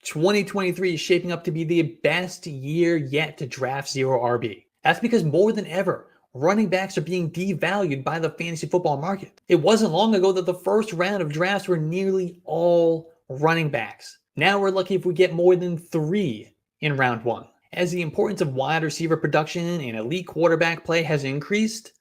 2023 is shaping up to be the best year yet to draft zero RB. That's because more than ever, running backs are being devalued by the fantasy football market. It wasn't long ago that the first round of drafts were nearly all running backs. Now we're lucky if we get more than 3 in round 1. As the importance of wide receiver production and elite quarterback play has increased,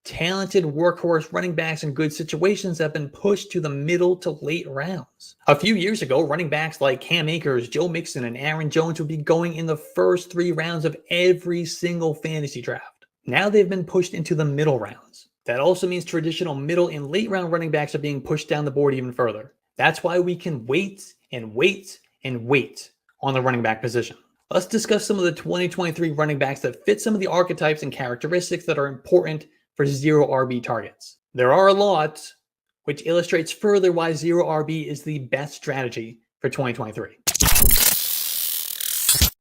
talented workhorse running backs in good situations have been pushed to the middle to late rounds. A few years ago, running backs like Cam Akers, Joe Mixon, and Aaron Jones would be going in the first 3 rounds of every single fantasy draft. Now they've been pushed into the middle rounds. That also means traditional middle and late round running backs are being pushed down the board even further. That's why we can wait and wait and wait on the running back position. Let's discuss some of the 2023 running backs that fit some of the archetypes and characteristics that are important for zero RB targets. There are a lot, which illustrates further why zero RB is the best strategy for 2023.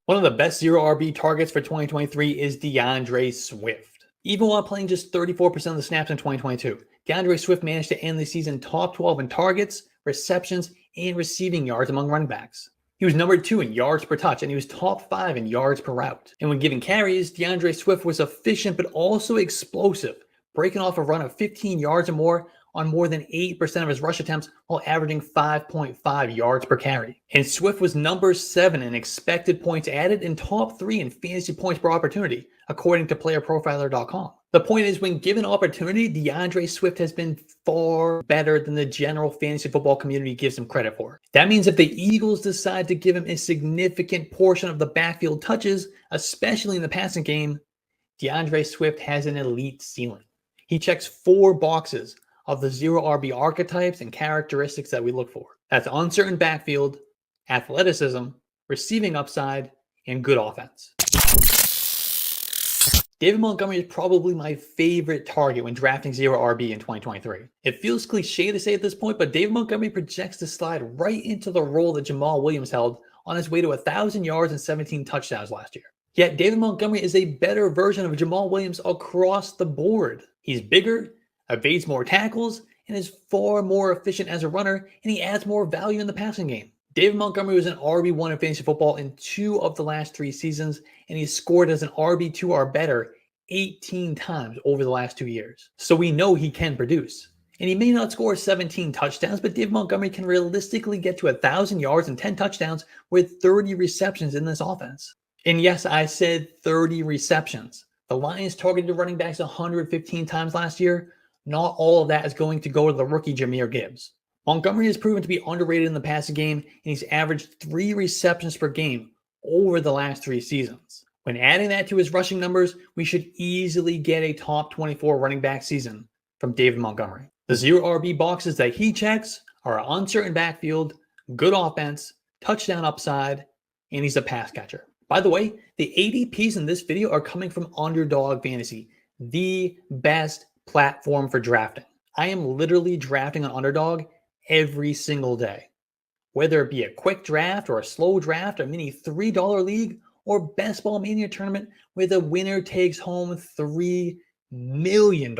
One of the best zero RB targets for 2023 is DeAndre Swift. Even while playing just 34% of the snaps in 2022, DeAndre Swift managed to end the season top 12 in targets, receptions, and receiving yards among running backs. He was number 2 in yards per touch, and he was top 5 in yards per route. And when given carries, DeAndre Swift was efficient but also explosive, breaking off a run of 15 yards or more on more than 8% of his rush attempts while averaging 5.5 yards per carry. And Swift was number 7 in expected points added and top 3 in fantasy points per opportunity, according to playerprofiler.com. The point is, when given opportunity, DeAndre Swift has been far better than the general fantasy football community gives him credit for. That means if the Eagles decide to give him a significant portion of the backfield touches, especially in the passing game, DeAndre Swift has an elite ceiling. He checks 4 boxes of the zero RB archetypes and characteristics that we look for. That's uncertain backfield, athleticism, receiving upside, and good offense. David Montgomery is probably my favorite target when drafting zero RB in 2023. It feels cliche to say at this point, but David Montgomery projects to slide right into the role that Jamal Williams held on his way to 1,000 yards and 17 touchdowns last year. Yet David Montgomery is a better version of Jamal Williams across the board. He's bigger, evades more tackles, and is far more efficient as a runner, and he adds more value in the passing game. David Montgomery was an RB1 in fantasy football in 2 of the last 3 seasons, and he scored as an RB2 or better 18 times over the last 2 years. So we know he can produce. And he may not score 17 touchdowns, but David Montgomery can realistically get to 1,000 yards and 10 touchdowns with 30 receptions in this offense. And yes, I said 30 receptions. The Lions targeted running backs 115 times last year. Not all of that is going to go to the rookie Jahmyr Gibbs. Montgomery has proven to be underrated in the passing game, and he's averaged 3 receptions per game over the last 3 seasons. When adding that to his rushing numbers, we should easily get a top 24 running back season from David Montgomery. The zero RB boxes that he checks are uncertain backfield, good offense, touchdown upside, and he's a pass catcher. By the way, the ADPs in this video are coming from Underdog Fantasy, the best platform for drafting. I am literally drafting on Underdog every single day. Whether it be a quick draft or a slow draft, a mini $3 league, or Best Ball Mania tournament where the winner takes home $3 million.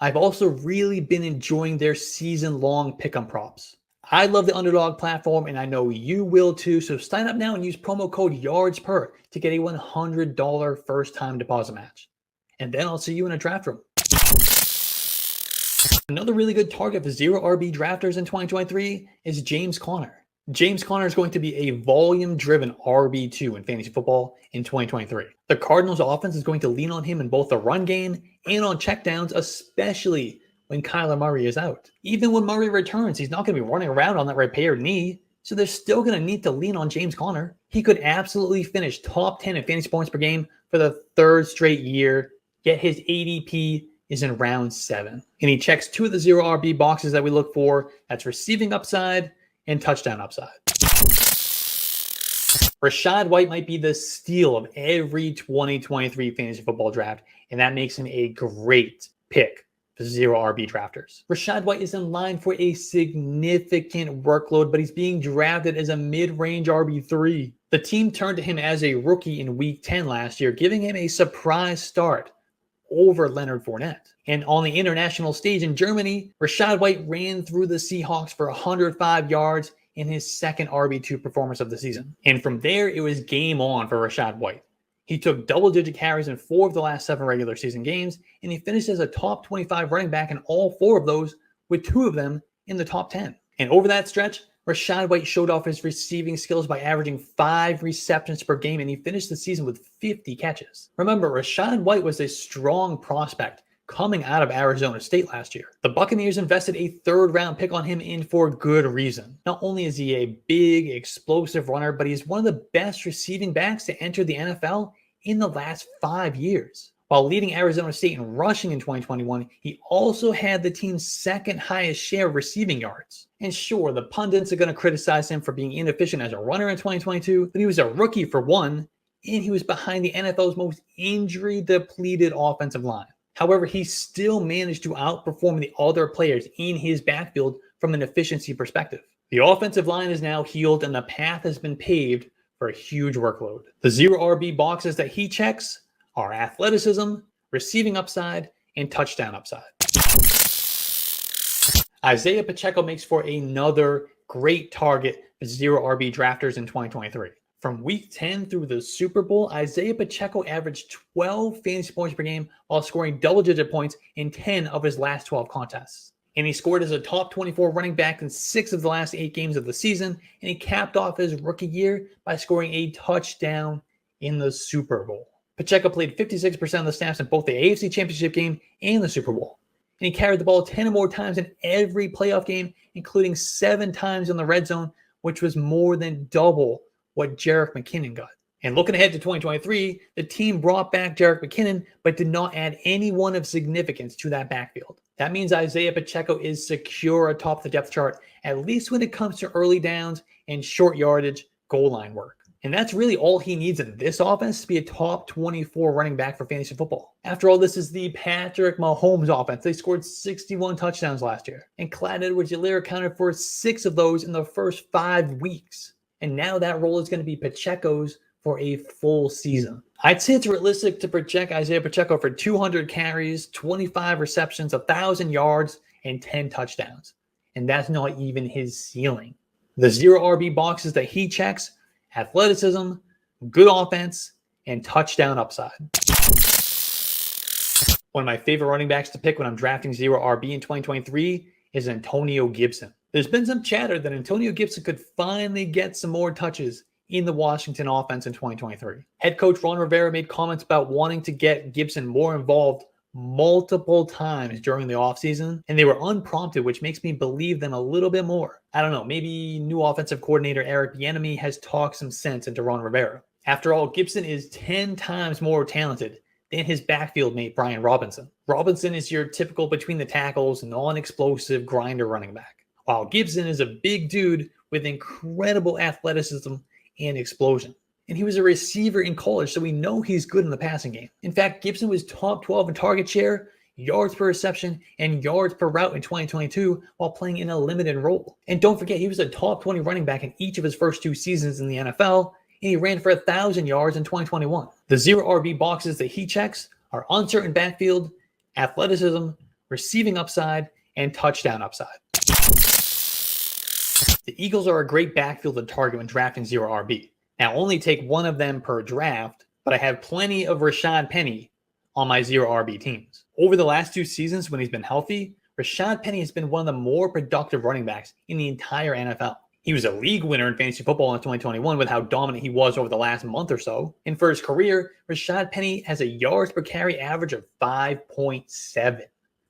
I've also really been enjoying their season-long pick'em props. I love the Underdog platform, and I know you will too, so sign up now and use promo code YARDSPER to get a $100 first-time deposit match. And then I'll see you in a draft room. Another really good target for zero RB drafters in 2023 is James Conner. James Conner is going to be a volume-driven RB2 in fantasy football in 2023. The Cardinals' offense is going to lean on him in both the run game and on checkdowns, especially when Kyler Murray is out. Even when Murray returns, he's not going to be running around on that repaired knee, so they're still going to need to lean on James Conner. He could absolutely finish top 10 in fantasy points per game for the 3rd straight year, yet his ADP is in round 7. And he checks 2 of the zero RB boxes that we look for. That's receiving upside and touchdown upside. Rashad White might be the steal of every 2023 fantasy football draft, and that makes him a great pick for zero RB drafters. Rashad White is in line for a significant workload, but he's being drafted as a mid-range RB3. The team turned to him as a rookie in week 10 last year, giving him a surprise start over Leonard Fournette. And on the international stage in Germany, Rashad White ran through the Seahawks for 105 yards in his second RB2 performance of the season. And from there, it was game on for Rashad White. He took double-digit carries in 4 of the last 7 regular season games, and he finished as a top 25 running back in all 4 of those, with 2 of them in the top 10. And over that stretch, Rashad White showed off his receiving skills by averaging 5 receptions per game, and he finished the season with 50 catches. Remember, Rashad White was a strong prospect coming out of Arizona State last year. The Buccaneers invested a 3rd-round pick on him, and for good reason. Not only is he a big, explosive runner, but he's one of the best receiving backs to enter the NFL in the last 5 years. While leading Arizona State in rushing in 2021, he also had the team's 2nd highest share of receiving yards. And sure, the pundits are going to criticize him for being inefficient as a runner in 2022, but he was a rookie for one, and he was behind the NFL's most injury-depleted offensive line. However, he still managed to outperform the other players in his backfield from an efficiency perspective. The offensive line is now healed, and the path has been paved for a huge workload. The 0 RB boxes that he checks are athleticism, receiving upside, and touchdown upside. Isaiah Pacheco makes for another great target for 0 RB drafters in 2023. From week 10 through the Super Bowl, Isaiah Pacheco averaged 12 fantasy points per game while scoring double-digit points in 10 of his last 12 contests. And he scored as a top 24 running back in 6 of the last 8 games of the season, and he capped off his rookie year by scoring a touchdown in the Super Bowl. Pacheco played 56% of the snaps in both the AFC Championship game and the Super Bowl. And he carried the ball 10 or more times in every playoff game, including 7 times in the red zone, which was more than double what Jerick McKinnon got. And looking ahead to 2023, the team brought back Jerick McKinnon, but did not add anyone of significance to that backfield. That means Isaiah Pacheco is secure atop the depth chart, at least when it comes to early downs and short yardage goal line work. And that's really all he needs in this offense to be a top 24 running back for fantasy football. After all, this is the Patrick Mahomes offense. They scored 61 touchdowns last year, and Clyde Edwards-Helaire accounted for 6 of those in the first 5 weeks. And now that role is going to be Pacheco's for a full season. I'd say it's realistic to project Isaiah Pacheco for 200 carries, 25 receptions, 1,000 yards, and 10 touchdowns. And that's not even his ceiling. The 0 RB boxes that he checks: athleticism, good offense, and touchdown upside. One of my favorite running backs to pick when I'm drafting 0 RB in 2023 is Antonio Gibson. There's been some chatter that Antonio Gibson could finally get some more touches in the Washington offense in 2023. Head coach Ron Rivera made comments about wanting to get Gibson more involved multiple times during the offseason, and they were unprompted, which makes me believe them a little bit more. I don't know, maybe new offensive coordinator Eric Bieniemy has talked some sense into Ron Rivera. After all, Gibson is 10 times more talented than his backfield mate Brian Robinson. Robinson is your typical between the tackles, non-explosive grinder running back, while Gibson is a big dude with incredible athleticism and explosion. And he was a receiver in college, so we know he's good in the passing game. In fact, Gibson was top 12 in target share, yards per reception, and yards per route in 2022 while playing in a limited role. And don't forget, he was a top 20 running back in each of his first 2 seasons in the NFL, and he ran for 1,000 yards in 2021. The 0 RB boxes that he checks are uncertain backfield, athleticism, receiving upside, and touchdown upside. The Eagles are a great backfield to target when drafting 0 RB. Now, only take one of them per draft, but I have plenty of Rashad Penny on my 0 RB teams. Over the last 2 seasons when he's been healthy, Rashad Penny has been one of the more productive running backs in the entire NFL. He was a league winner in fantasy football in 2021 with how dominant he was over the last month or so. And for his career, Rashad Penny has a yards per carry average of 5.7.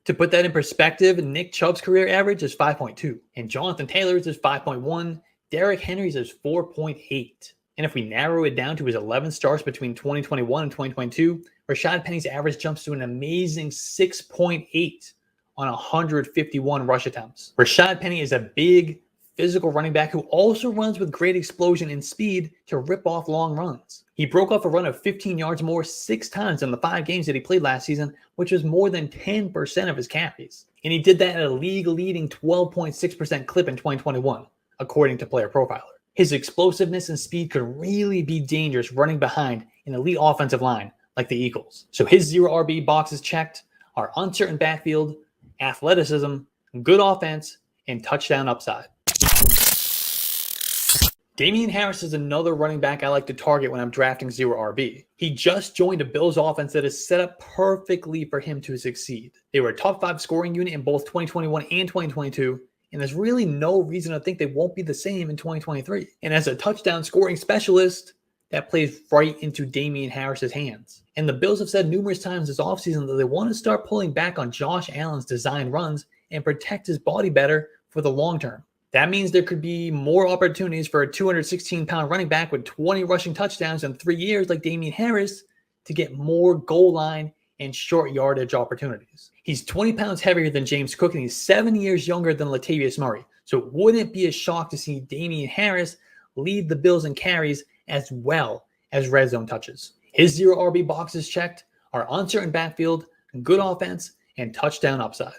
To put that in perspective, Nick Chubb's career average is 5.2, and Jonathan Taylor's is 5.1, Derrick Henry's is 4.8. And if we narrow it down to his 11 starts between 2021 and 2022, Rashad Penny's average jumps to an amazing 6.8 on 151 rush attempts. Rashad Penny is a big, physical running back who also runs with great explosion and speed to rip off long runs. He broke off a run of 15 yards more 6 times in the 5 games that he played last season, which was more than 10% of his carries. And he did that at a league-leading 12.6% clip in 2021, according to Player Profiler. His explosiveness and speed could really be dangerous running behind an elite offensive line like the Eagles. So his 0 RB boxes checked are uncertain backfield, athleticism, good offense, and touchdown upside. Damien Harris is another running back I like to target when I'm drafting 0 RB. He just joined a Bills offense that is set up perfectly for him to succeed. They were a top 5 scoring unit in both 2021 and 2022, and there's really no reason to think they won't be the same in 2023. And as a touchdown scoring specialist, that plays right into Damien Harris's hands. And the Bills have said numerous times this offseason that they want to start pulling back on Josh Allen's design runs and protect his body better for the long term. That means there could be more opportunities for a 216-pound running back with 20 rushing touchdowns in 3 years like Damien Harris to get more goal line and short yardage opportunities. He's 20 pounds heavier than James Cook, and he's 7 years younger than Latavius Murray. So it wouldn't be a shock to see Damien Harris lead the Bills in carries as well as red zone touches. His 0 RB boxes checked are uncertain backfield, good offense, and touchdown upside.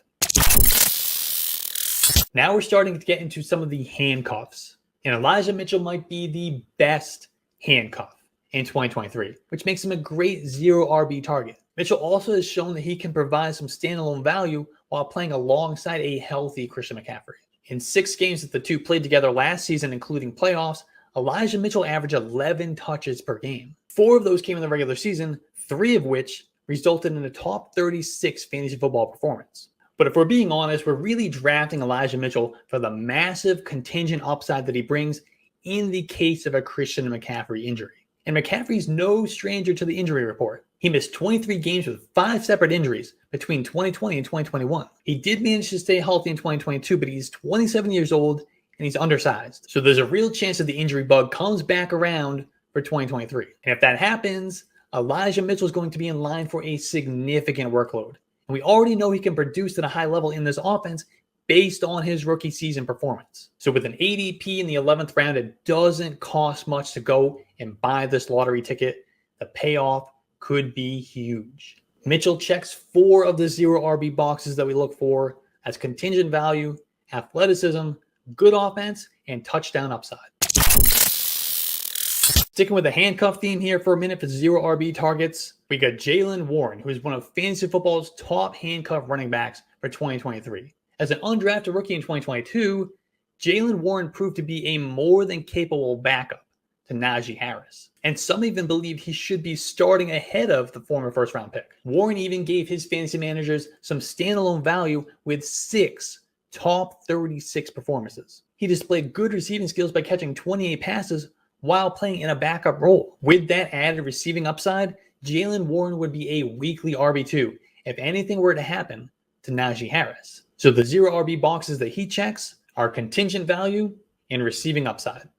Now we're starting to get into some of the handcuffs. And Elijah Mitchell might be the best handcuff in 2023, which makes him a great 0 RB target. Mitchell also has shown that he can provide some standalone value while playing alongside a healthy Christian McCaffrey. In 6 games that the two played together last season, including playoffs, Elijah Mitchell averaged 11 touches per game. 4 of those came in the regular season, 3 of which resulted in a top 36 fantasy football performance. But if we're being honest, we're really drafting Elijah Mitchell for the massive contingent upside that he brings in the case of a Christian McCaffrey injury. And McCaffrey's no stranger to the injury report. He missed 23 games with 5 separate injuries between 2020 and 2021. He did manage to stay healthy in 2022, but he's 27 years old and he's undersized. So there's a real chance that the injury bug comes back around for 2023. And if that happens, Elijah Mitchell is going to be in line for a significant workload. And we already know he can produce at a high level in this offense based on his rookie season performance. So with an ADP in the 11th round, it doesn't cost much to go and buy this lottery ticket. The payoff could be huge. Mitchell checks 4 of the 0 RB boxes that we look for as contingent value, athleticism, good offense, and touchdown upside. Sticking with the handcuff theme here for a minute for 0 RB targets, we got Jalen Warren, who is one of fantasy football's top handcuff running backs for 2023. As an undrafted rookie in 2022, Jalen Warren proved to be a more than capable backup to Najee Harris. And some even believe he should be starting ahead of the former first-round pick. Warren even gave his fantasy managers some standalone value with 6 top 36 performances. He displayed good receiving skills by catching 28 passes while playing in a backup role. With that added receiving upside, Jalen Warren would be a weekly RB2 if anything were to happen to Najee Harris. So the 0 RB boxes that he checks are contingent value and receiving upside.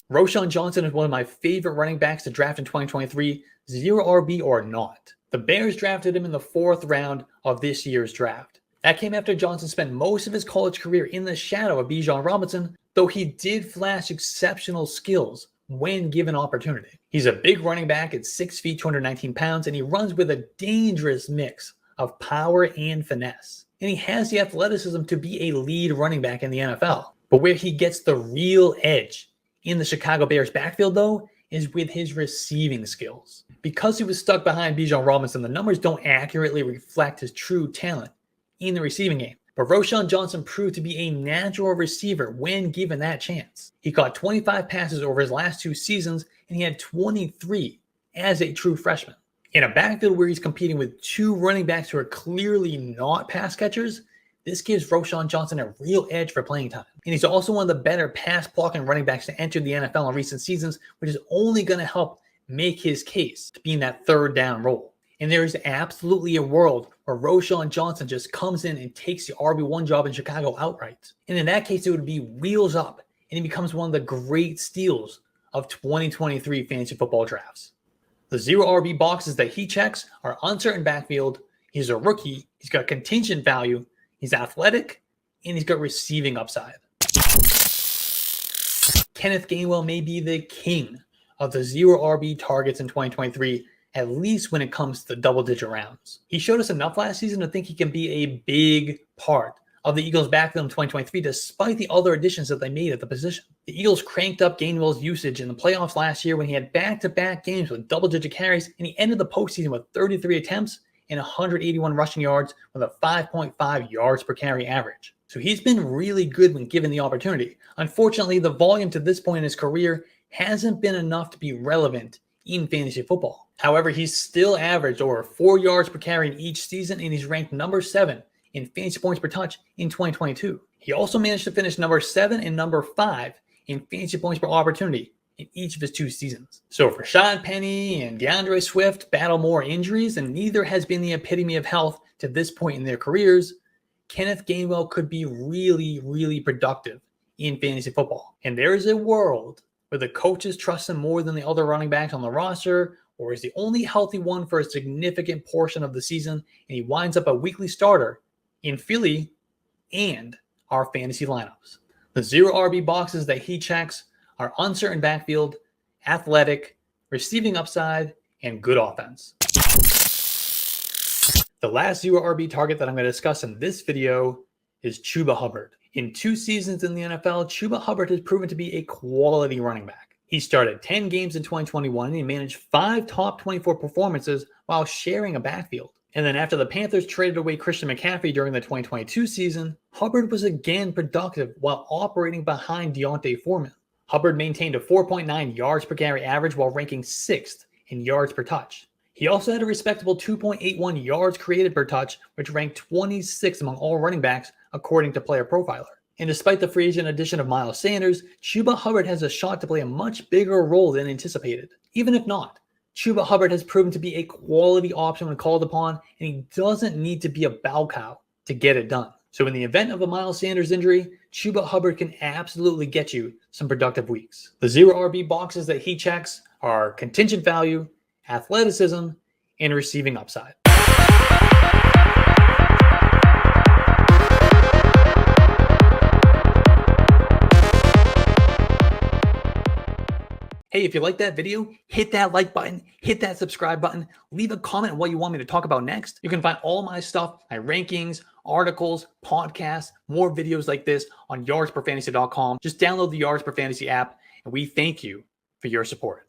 Roshan Johnson is one of my favorite running backs to draft in 2023, 0 RB or not. The Bears drafted him in the 4th round of this year's draft. That came after Johnson spent most of his college career in the shadow of Bijan Robinson, though he did flash exceptional skills when given opportunity. He's a big running back at 6 feet, 219 pounds, and he runs with a dangerous mix of power and finesse. And he has the athleticism to be a lead running back in the NFL. But where he gets the real edge in the Chicago Bears backfield, though, is with his receiving skills. Because he was stuck behind Bijan Robinson, the numbers don't accurately reflect his true talent in the receiving game. But Roshan Johnson proved to be a natural receiver when given that chance. He caught 25 passes over his last 2 seasons, and he had 23 as a true freshman. In a backfield where he's competing with 2 running backs who are clearly not pass catchers, this gives Roshan Johnson a real edge for playing time. And he's also one of the better pass blocking running backs to enter the NFL in recent seasons, which is only going to help make his case to be in that 3rd down role. And there is absolutely a world where Roshan Johnson just comes in and takes the RB1 job in Chicago outright. And in that case, it would be wheels up, and he becomes one of the great steals of 2023 fantasy football drafts. The 0 RB boxes that he checks are uncertain backfield. He's a rookie. He's got contingent value. He's athletic, and he's got receiving upside. Kenneth Gainwell may be the king of the 0 RB targets in 2023, at least when it comes to the double-digit rounds. He showed us enough last season to think he can be a big part of the Eagles' backfield in 2023, despite the other additions that they made at the position. The Eagles cranked up Gainwell's usage in the playoffs last year when he had back-to-back games with double-digit carries, and he ended the postseason with 33 attempts and 181 rushing yards with a 5.5 yards per carry average. So he's been really good when given the opportunity. Unfortunately, the volume to this point in his career hasn't been enough to be relevant in fantasy football. However, he's still averaged over 4 yards per carry in each season, and he's ranked number 7 in fantasy points per touch in 2022. He also managed to finish number 7 and number 5 in fantasy points per opportunity in each of his 2 seasons. So if Rashad Penny and DeAndre Swift battle more injuries, and neither has been the epitome of health to this point in their careers, Kenneth Gainwell could be really, really productive in fantasy football. And there is a world where the coaches trust him more than the other running backs on the roster, or is the only healthy one for a significant portion of the season, and he winds up a weekly starter in Philly and our fantasy lineups. The 0 RB boxes that he checks are uncertain backfield, athletic, receiving upside, and good offense. The last 0 RB target that I'm going to discuss in this video is Chuba Hubbard. In 2 seasons in the NFL, Chuba Hubbard has proven to be a quality running back. He started 10 games in 2021 and he managed 5 top 24 performances while sharing a backfield. And then after the Panthers traded away Christian McCaffrey during the 2022 season, Hubbard was again productive while operating behind D'Onta Foreman. Hubbard maintained a 4.9 yards per carry average while ranking 6th in yards per touch. He also had a respectable 2.81 yards created per touch, which ranked 26th among all running backs according to Player Profiler. And despite the free agent addition of Miles Sanders, Chuba Hubbard has a shot to play a much bigger role than anticipated. Even if not, Chuba Hubbard has proven to be a quality option when called upon, and he doesn't need to be a bell cow to get it done. So in the event of a Miles Sanders injury, Chuba Hubbard can absolutely get you some productive weeks. The 0 RB boxes that he checks are contingent value, athleticism, and receiving upside. Hey, if you like that video, hit that like button, hit that subscribe button, leave a comment on what you want me to talk about next. You can find all my stuff, my rankings, articles, podcasts, more videos like this on yardsperfantasy.com. Just download the Yards Per Fantasy app, and we thank you for your support.